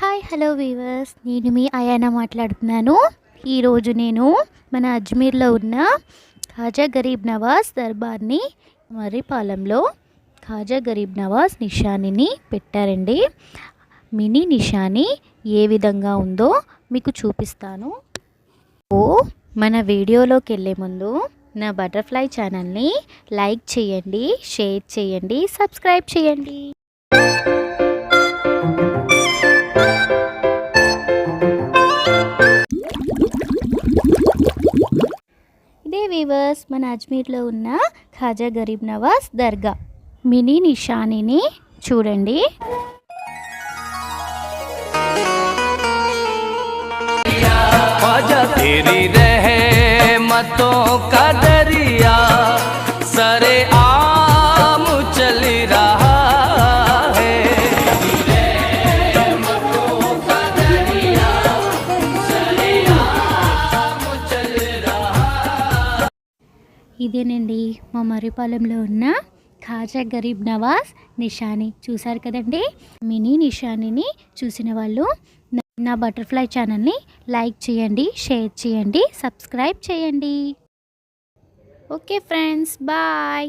Hi hello weavers, నేను మీ అయానా మాట్లాడుతున్నాను. ఈరోజు నేను మన అజ్మీర్లో ఉన్న ఖాజా గరీబ్ నవాజ్ దర్బార్ని మర్రిపాలెంలో ఖాజా గరీబ్ నవాజ్ నిషానిని పెట్టారండి. మినీ నిషాని ఏ విధంగా ఉందో మీకు చూపిస్తాను. మన వీడియోలోకి వెళ్ళే ముందు నా బటర్ఫ్లై ఛానల్ని లైక్ చేయండి, షేర్ చేయండి, సబ్స్క్రైబ్ చేయండి. ఇదే వీవర్స్, మన అజ్మీర్లో ఉన్న ఖాజా గరీబ్ నవాజ్ దర్గా మినీ నిషానిని చూడండి. तेरी रहमतों का दरिया सरे आम चल रहा है। रहमतों का दरिया सरे आम चल रहा। ఇదేనండి మా మర్రిపాలెంలో ఉన్న ఖాజా గరీబ్ నవాజ్ నిషాని. చూసారు కదండి. మినీ నిషానిని చూసిన వాళ్ళు నా బటర్ఫ్లై ఛానల్ని లైక్ చేయండి, షేర్ చేయండి, సబ్స్క్రైబ్ చేయండి. Okay friends, bye.